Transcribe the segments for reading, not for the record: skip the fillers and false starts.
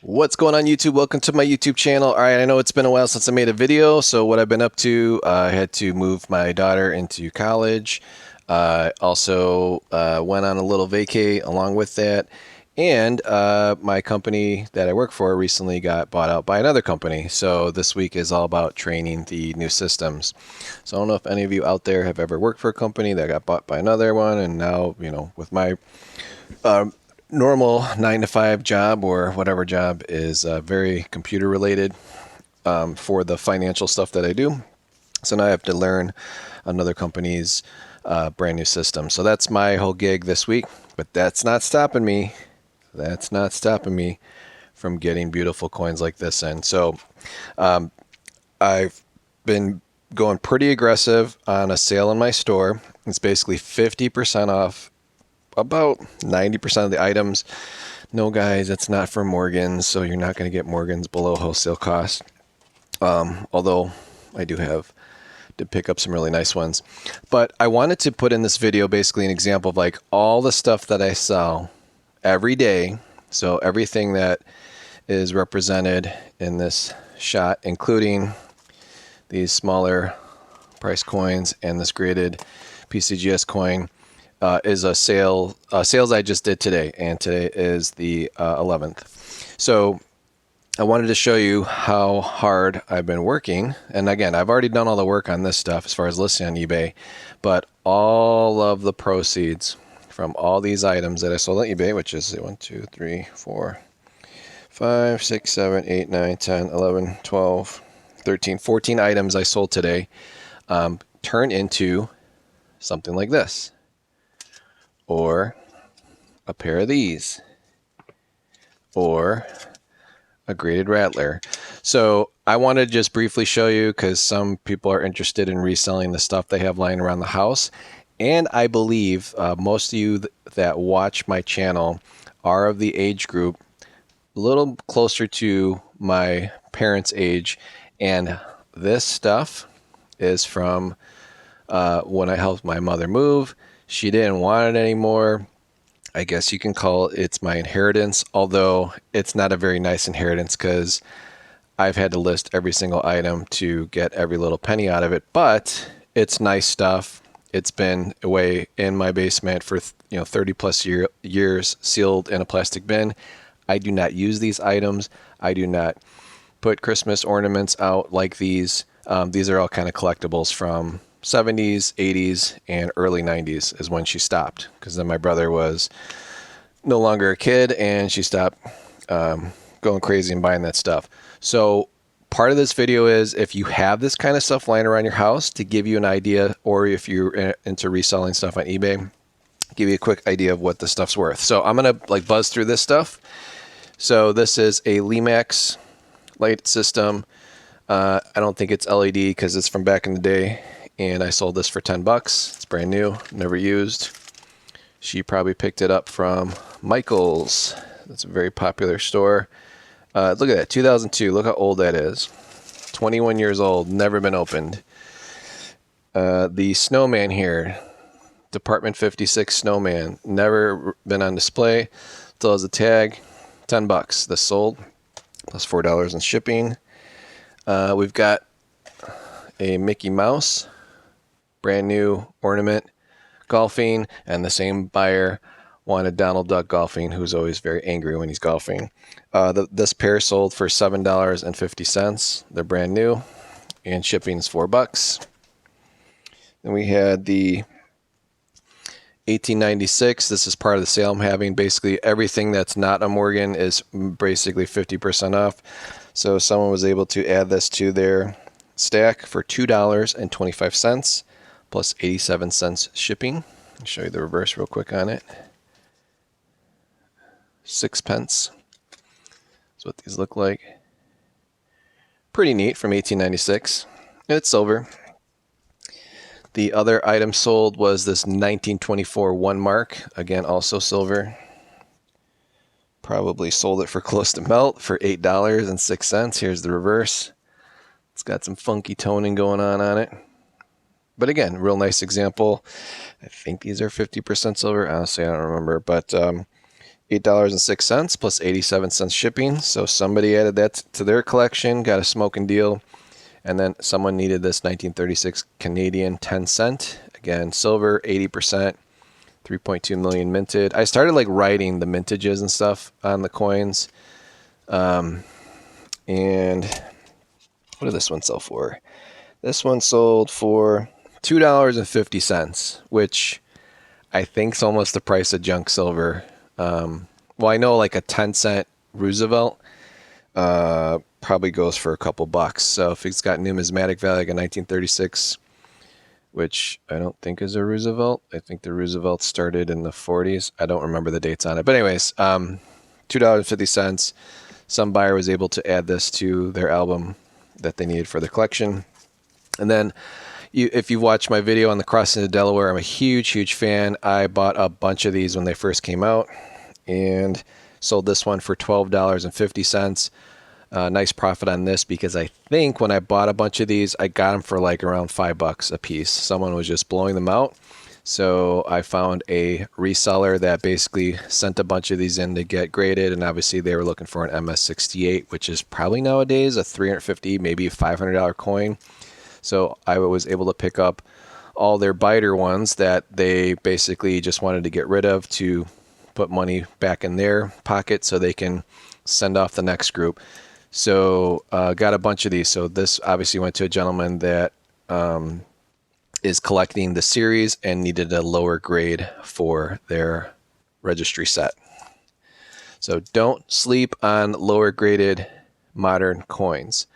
What's going on YouTube? Welcome to my YouTube channel. All right, I know it's been a while since I made a video, so what I've been up to, I had to move my daughter into college. Also went on a little vacay along with that. And my company that I work for recently got bought out by another company. So this week is all about training the new systems. So I don't know if any of you out there have ever worked for a company that got bought by another one. And now, with my normal 9 to 5 job or whatever job is very computer related for the financial stuff that I do. So now I have to learn another company's brand new system. So that's my whole gig this week, but that's not stopping me. That's not stopping me from getting beautiful coins like this in. So I've been going pretty aggressive on a sale in my store. It's basically 50% off about 90% of the items. No, guys, it's not for Morgan's, so you're not going to get Morgan's below wholesale cost. Although I did pick up some really nice ones. But I wanted to put in this video basically an example of like all the stuff that I sell every day. So everything that is represented in this shot, including these smaller price coins and this graded PCGS coin, is a sales I just did today, and today is the 11th. So I wanted to show you how hard I've been working. And again, I've already done all the work on this stuff as far as listing on eBay, but all of the proceeds from all these items that I sold on eBay, which is 1, 2, 3, 4, 5, 6, 7, 8, 9, 10, 11, 12, 13, 14 items I sold today, turn into something like this, or a pair of these, or a graded Rattler. So I want to just briefly show you, because some people are interested in reselling the stuff they have lying around the house. And I believe most of you that watch my channel are of the age group a little closer to my parents' age. And this stuff is from when I helped my mother move. She didn't want it anymore. I guess you can call it's my inheritance, although it's not a very nice inheritance because I've had to list every single item to get every little penny out of it. But it's nice stuff. It's been away in my basement for 30 plus years, sealed in a plastic bin. I do not use these items. I do not put Christmas ornaments out like these. These are all kind of collectibles from 70s, 80s, and early 90s is when she stopped, because then my brother was no longer a kid and she stopped going crazy and buying that stuff. So part of this video is if you have this kind of stuff lying around your house, to give you an idea, or if you're into reselling stuff on eBay, give you a quick idea of what the stuff's worth. So I'm going to buzz through this stuff. So this is a Limax light system. I don't think it's LED because it's from back in the day. And I sold this for 10 bucks. It's brand new, never used. She probably picked it up from Michael's. That's a very popular store. Look at that, 2002. Look how old that is. 21 years old, never been opened. The snowman here, Department 56 snowman, never been on display. Still has a tag, 10 bucks. This sold, plus $4 in shipping. We've got a Mickey Mouse, brand new ornament, golfing, and the same buyer wanted Donald Duck golfing, who's always very angry when he's golfing. This pair sold for $7.50. They're brand new, and shipping is 4 bucks. Then we had the 1896. This is part of the sale I'm having. Basically, everything that's not a Morgan is basically 50% off. So someone was able to add this to their stack for $2.25 plus 87 cents shipping. I'll show you the reverse real quick on it. 6 pence. That's what these look like. Pretty neat, from 1896. And it's silver. The other item sold was this 1924 1 mark. Again, also silver. Probably sold it for close to melt for $8.06. Here's the reverse. It's got some funky toning going on it. But again, real nice example. I think these are 50% silver. Honestly, I don't remember. But $8.06 plus 87 cents shipping. So somebody added that to their collection, got a smoking deal. And then someone needed this 1936 Canadian 10 cent. Again, silver, 80%, 3.2 million minted. I started like writing the mintages and stuff on the coins. And what did this one sell for? This one sold for $2.50, which I think is almost the price of junk silver. Well, I know like a 10 cent Roosevelt probably goes for a couple bucks. So if it's got numismatic value like a 1936, which I don't think is a Roosevelt. I think the Roosevelt started in the 40s. I don't remember the dates on it. But anyways, $2.50. Some buyer was able to add this to their album that they needed for their collection. And then if you've watched my video on the crossing of Delaware, I'm a huge fan. I bought a bunch of these when they first came out and sold this one for $12.50. Nice profit on this because I think when I bought a bunch of these, I got them for like around $5 a piece. Someone was just blowing them out. So I found a reseller that basically sent a bunch of these in to get graded. And obviously they were looking for an MS68, which is probably nowadays a $350, maybe $500 coin. So I was able to pick up all their biter ones that they basically just wanted to get rid of to put money back in their pocket so they can send off the next group. So got a bunch of these. So this obviously went to a gentleman that is collecting the series and needed a lower grade for their registry set. So don't sleep on lower graded modern coins.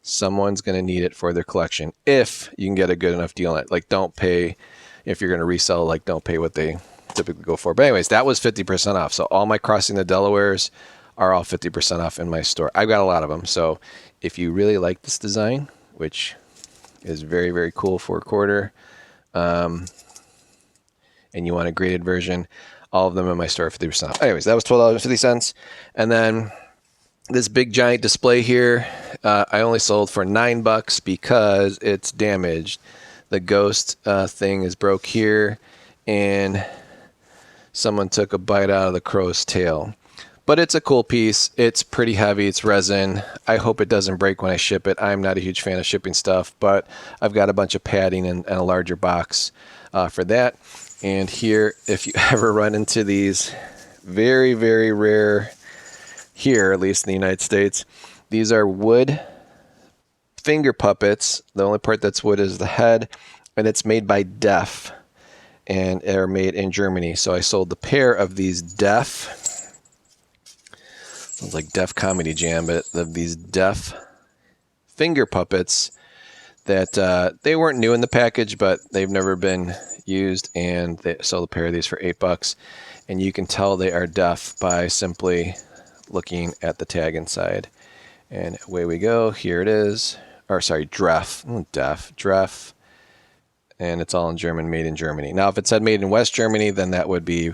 Someone's going to need it for their collection if you can get a good enough deal on it. Like don't pay, if you're going to resell, like don't pay what they typically go for. But anyways, that was 50% off. So all my Crossing the Delawares are all 50% off in my store. I've got a lot of them. So if you really like this design, which is very cool for a quarter, and you want a graded version, all of them in my store are 50% off. Anyways, that was $12.50. And then this big giant display here, I only sold for $9 because it's damaged. The ghost thing is broke here, and someone took a bite out of the crow's tail. But it's a cool piece. It's pretty heavy. It's resin. I hope it doesn't break when I ship it. I'm not a huge fan of shipping stuff, but I've got a bunch of padding and a larger box for that. And here, if you ever run into these, very rare here, at least in the United States, these are wood finger puppets. The only part that's wood is the head, and it's made by Def, and they're made in Germany. So I sold the pair of these Def. Sounds like Def Comedy Jam, but these Def finger puppets that they weren't new in the package, but they've never been used, and they sold a pair of these for $8. And you can tell they are Def by simply looking at the tag inside. And away we go. Here it is. Or sorry, Def. And it's all in German, made in Germany. Now, if it said made in West Germany, then that would be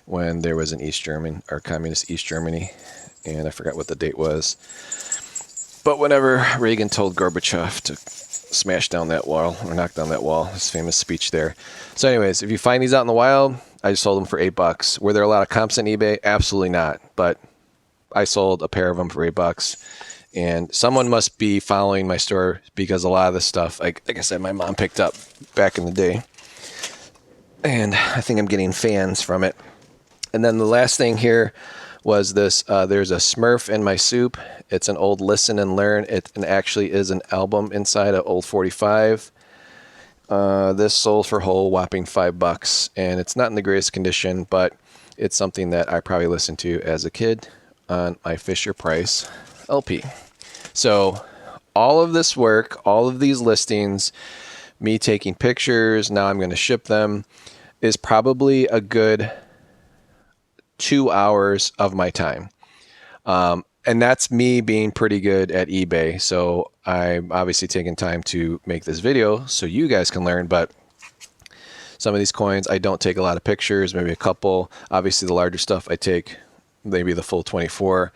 when there was an East German or communist East Germany. And I forgot what the date was. But whenever Reagan told Gorbachev to smash down that wall or knock down that wall, his famous speech there. So anyways, if you find these out in the wild, I just sold them for $8. Were there a lot of comps on eBay? Absolutely not. But I sold a pair of them for $8. And someone must be following my store because a lot of this stuff, like I said, my mom picked up back in the day. And I think I'm getting fans from it. And then the last thing here was this. There's a Smurf in my soup. It's an old Listen and Learn. It actually is an album inside an old 45. This sold for whole whopping $5. And it's not in the greatest condition, but it's something that I probably listened to as a kid on my Fisher Price LP. So all of this work, all of these listings, me taking pictures, now I'm going to ship them, is probably a good 2 hours of my time. And that's me being pretty good at eBay. So I'm obviously taking time to make this video so you guys can learn, but some of these coins, I don't take a lot of pictures, maybe a couple. Obviously the larger stuff I take maybe the full 24.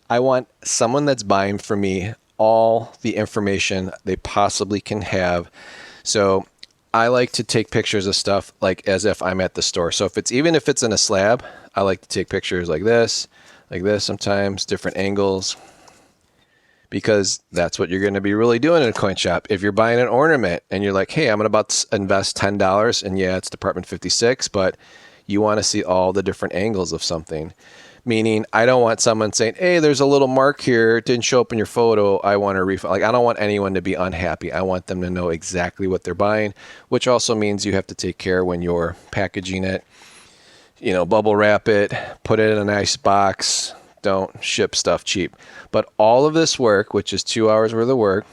I want someone that's buying from me all the information they possibly can have. So I like to take pictures of stuff like as if I'm at the store. So even if it's in a slab, I like to take pictures like this sometimes, different angles, because that's what you're going to be really doing in a coin shop. If you're buying an ornament and you're like, hey, I'm about to invest $10, and yeah, it's Department 56, but you want to see all the different angles of something. Meaning, I don't want someone saying, hey, there's a little mark here, it didn't show up in your photo, I want to refund. Like, I don't want anyone to be unhappy. I want them to know exactly what they're buying, which also means you have to take care when you're packaging it. Bubble wrap it, put it in a nice box. Don't ship stuff cheap. But all of this work, which is 2 hours worth of work,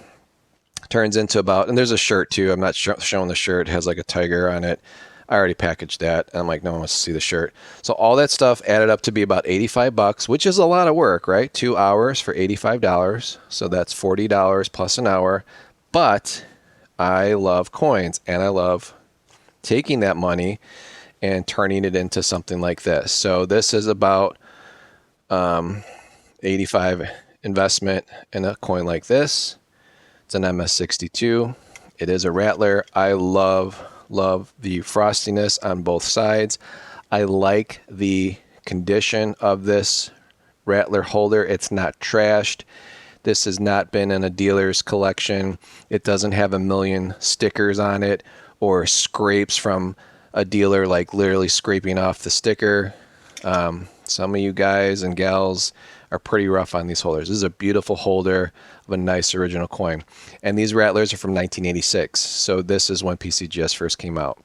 turns into about, and there's a shirt too. I'm not showing the shirt. It has like a tiger on it. I already packaged that. I'm like, no one wants to see the shirt. So all that stuff added up to be about $85, which is a lot of work, right? 2 hours for $85. So that's $40 plus an hour. But I love coins, and I love taking that money and turning it into something like this. So this is about 85 investment in a coin like this. It's an MS62. It is a Rattler. I love the frostiness on both sides. I like the condition of this Rattler holder. It's not trashed. This has not been in a dealer's collection. It doesn't have a million stickers on it or scrapes from a dealer, like literally scraping off the sticker. Some of you guys and gals are pretty rough on these holders. This is a beautiful holder of a nice original coin. And these Rattlers are from 1986. So this is when PCGS first came out.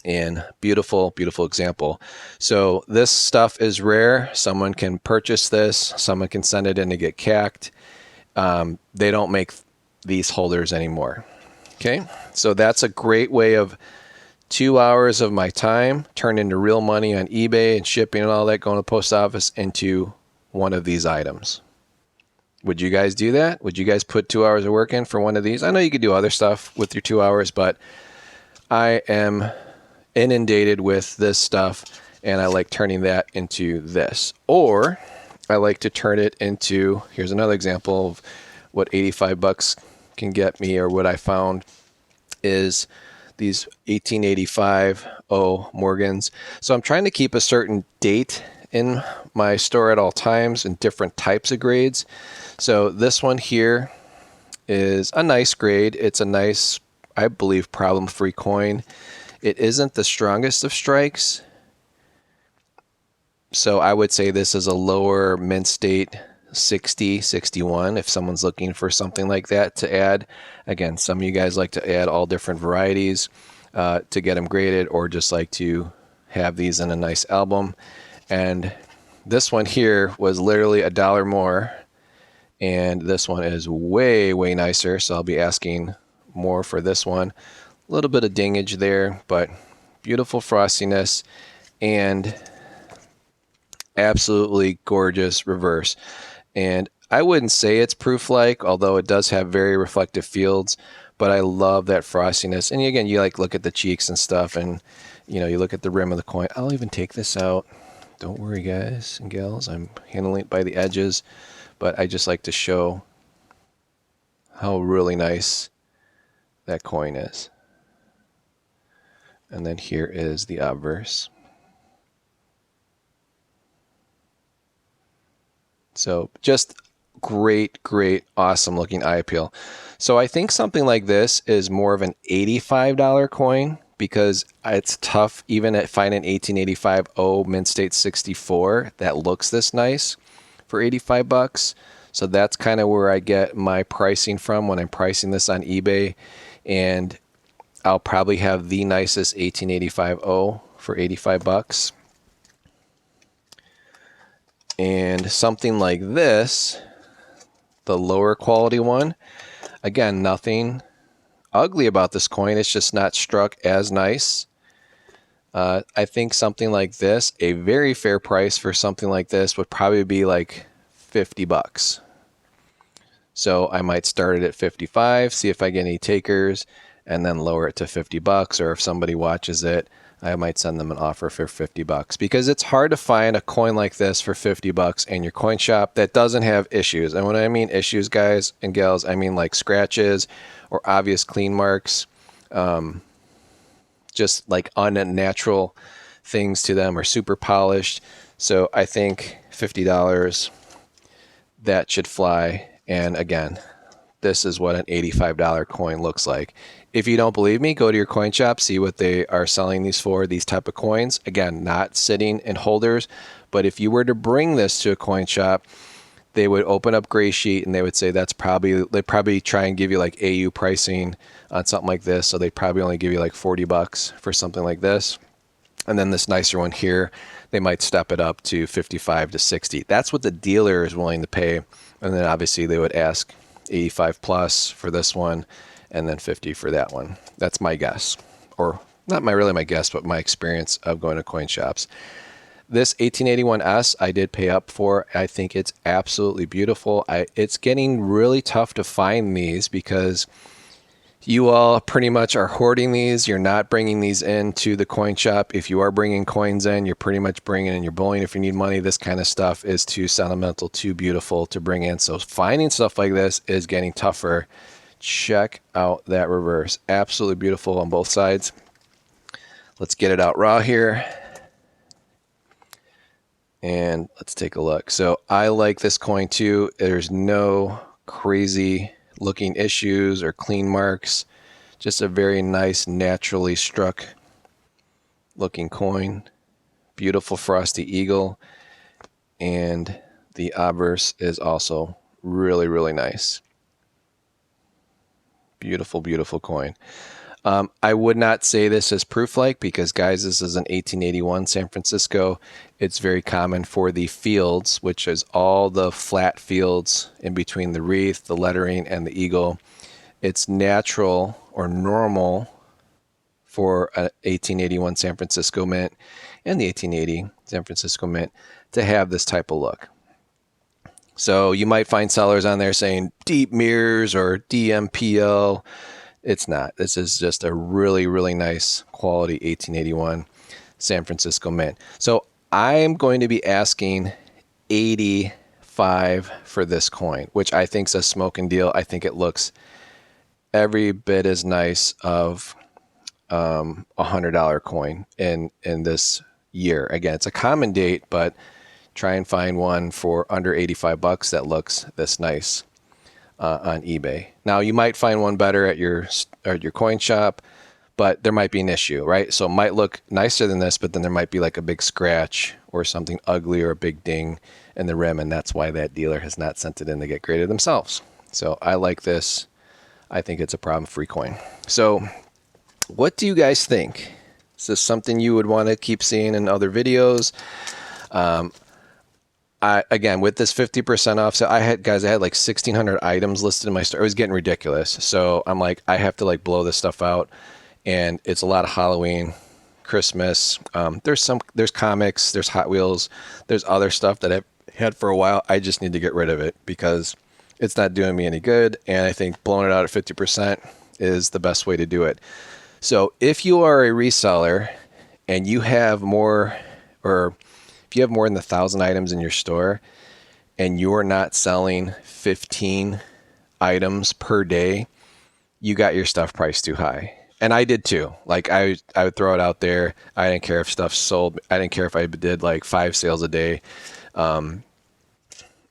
And beautiful, beautiful example. So this stuff is rare. Someone can purchase this. Someone can send it in to get cacked. They don't make these holders anymore. Okay, so that's a great way of 2 hours of my time turned into real money on eBay and shipping and all that, going to the post office, into one of these items. Would you guys do that? Would you guys put 2 hours of work in for one of these? I know you could do other stuff with your 2 hours, but I am inundated with this stuff, and I like turning that into this. Or I like to turn it into, here's another example of what $85 can get me, or what I found is these 1885 Morgans. So I'm trying to keep a certain date in my store at all times in different types of grades. So this one here is a nice grade. It's a nice, I believe, problem-free coin. It isn't the strongest of strikes. So I would say this is a lower mint state 60, 61 if someone's looking for something like that to add. Again, some of you guys like to add all different varieties to get them graded, or just like to have these in a nice album. And this one here was literally $1 more, and this one is way, way nicer. So I'll be asking more for this one. A little bit of dingage there, but beautiful frostiness and absolutely gorgeous reverse. And I wouldn't say it's proof-like, although it does have very reflective fields, but I love that frostiness. And again, you like look at the cheeks and stuff, and you look at the rim of the coin. I'll even take this out. Don't worry, guys and gals, I'm handling it by the edges, but I just like to show how really nice that coin is. And then here is the obverse. So just great, great, awesome looking eye appeal. So I think something like this is more of an $85 coin, because it's tough even at finding 1885 mint state 64 that looks this nice for $85. So that's kind of where I get my pricing from when I'm pricing this on eBay. And I'll probably have the nicest 1885 for $85. And something like this, the lower quality one, again, nothing ugly about this coin. It's just not struck as nice. I think something like this, a very fair price for something like this would probably be like $50. So I might start it at 55, see if I get any takers, and then lower it to $50. Or if somebody watches it, I might send them an offer for $50, because it's hard to find a coin like this for $50 in your coin shop that doesn't have issues. And when I mean issues, guys and gals, I mean like scratches or obvious clean marks. just like unnatural things to them, or super polished. So I think $50, that should fly. And again, this is what an $85 coin looks like. If you don't believe me, go to your coin shop, see what they are selling these for, these type of coins. Again, not sitting in holders, but if you were to bring this to a coin shop, they would open up Gray Sheet and they would say they'd probably try and give you like AU pricing on something like this. So they'd probably only give you like $40 for something like this. And then this nicer one here, they might step it up to 55 to 60. That's what the dealer is willing to pay. And then obviously they would ask 85 plus for this one, and then 50 for that one. That's my guess, or not really my guess, but my experience of going to coin shops. This 1881S I did pay up for. I think it's absolutely beautiful. It's getting really tough to find these because you all pretty much are hoarding these. You're not bringing these into the coin shop. If you are bringing coins in, you're pretty much bringing in your bullion. If you need money, this kind of stuff is too sentimental, too beautiful to bring in. So finding stuff like this is getting tougher. Check out that reverse. Absolutely beautiful on both sides. Let's get it out raw here. And let's take a look. So I like this coin too. There's no crazy looking issues or clean marks. Just a very nice, naturally struck looking coin. Beautiful frosty eagle. And the obverse is also really, really nice. Beautiful, beautiful coin. I would not say this is proof-like because, guys, this is an 1881 San Francisco. It's very common for the fields, which is all the flat fields in between the wreath, the lettering, and the eagle. It's natural or normal for an 1881 San Francisco mint and the 1880 San Francisco mint to have this type of look. So you might find sellers on there saying deep mirrors or DMPL. It's not. This is just a really, really nice quality 1881 San Francisco mint. So I'm going to be asking 85 for this coin, which I think is a smoking deal. I think it looks every bit as nice of $100 coin in this year. Again, it's a common date, but try and find one for under 85 bucks that looks this nice on eBay. Now you might find one better at your coin shop, but there might be an issue, right? So it might look nicer than this, but then there might be like a big scratch or something ugly or a big ding in the rim, and that's why that dealer has not sent it in to get graded themselves. So I like this. I think it's a problem-free coin. So what do you guys think? Is this something you would want to keep seeing in other videos? Again, with this 50% off, so I had like 1,600 items listed in my store. It was getting ridiculous. So I'm like, I have to like blow this stuff out. And it's a lot of Halloween, Christmas. There's comics, there's Hot Wheels, there's other stuff that I've had for a while. I just need to get rid of it because it's not doing me any good. And I think blowing it out at 50% is the best way to do it. So if you are a reseller and you have more, or if you have more than 1,000 items in your store and you're not selling 15 items per day, you got your stuff priced too high. And I did too. Like I would throw it out there. I didn't care if stuff sold. I didn't care if I did like 5 sales a day. I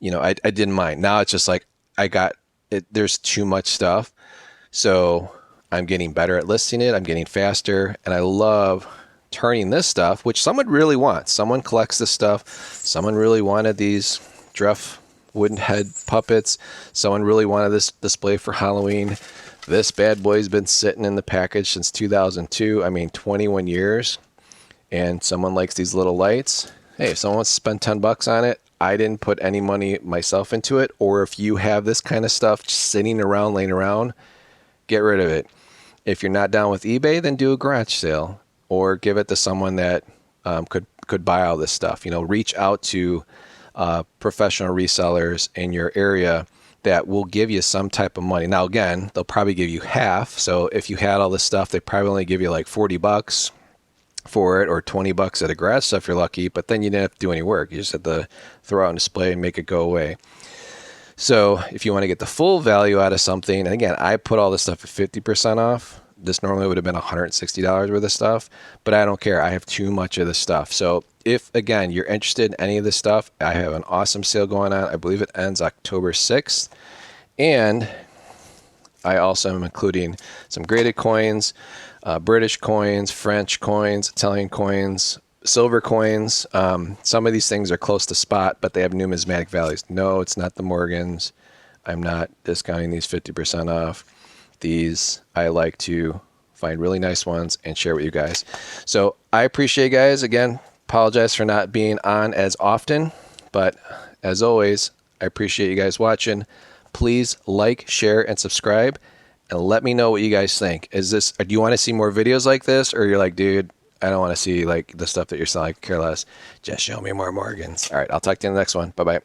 didn't mind. Now it's just like there's too much stuff. So I'm getting better at listing it. I'm getting faster. And I love turning this stuff, which someone really wants. Someone collects this stuff. Someone really wanted these Druff wooden head puppets. Someone really wanted this display for Halloween. This bad boy's been sitting in the package since 2002. I mean, 21 years. And someone likes these little lights. Hey, if someone wants to spend 10 bucks on it, I didn't put any money myself into it. Or if you have this kind of stuff just sitting around, laying around, get rid of it. If you're not down with eBay, then do a garage sale or give it to someone that could buy all this stuff. Reach out to professional resellers in your area that will give you some type of money. Now, again, they'll probably give you half. So if you had all this stuff, they probably only give you like 40 bucks for it or 20 bucks at a garage sale if you're lucky, but then you didn't have to do any work. You just had to throw out on display and make it go away. So if you want to get the full value out of something, and again, I put all this stuff at 50% off, This normally would have been $160 worth of stuff, but I don't care. I have too much of the stuff. So if, again, you're interested in any of this stuff, I have an awesome sale going on. I believe it ends October 6th. And I also am including some graded coins, British coins, French coins, Italian coins, silver coins. Some of these things are close to spot, but they have numismatic values. No, it's not the Morgans. I'm not discounting these 50% off. These, I like to find really nice ones and share with you guys. So I appreciate you guys. Again, apologize for not being on as often, but as always, I appreciate you guys watching. Please like, share, and subscribe, and let me know what you guys think. Do you want to see more videos like this, or you're like, dude, I don't want to see like the stuff that you're selling, I care less. Just show me more Morgans. All right, I'll talk to you in the next one. Bye-bye.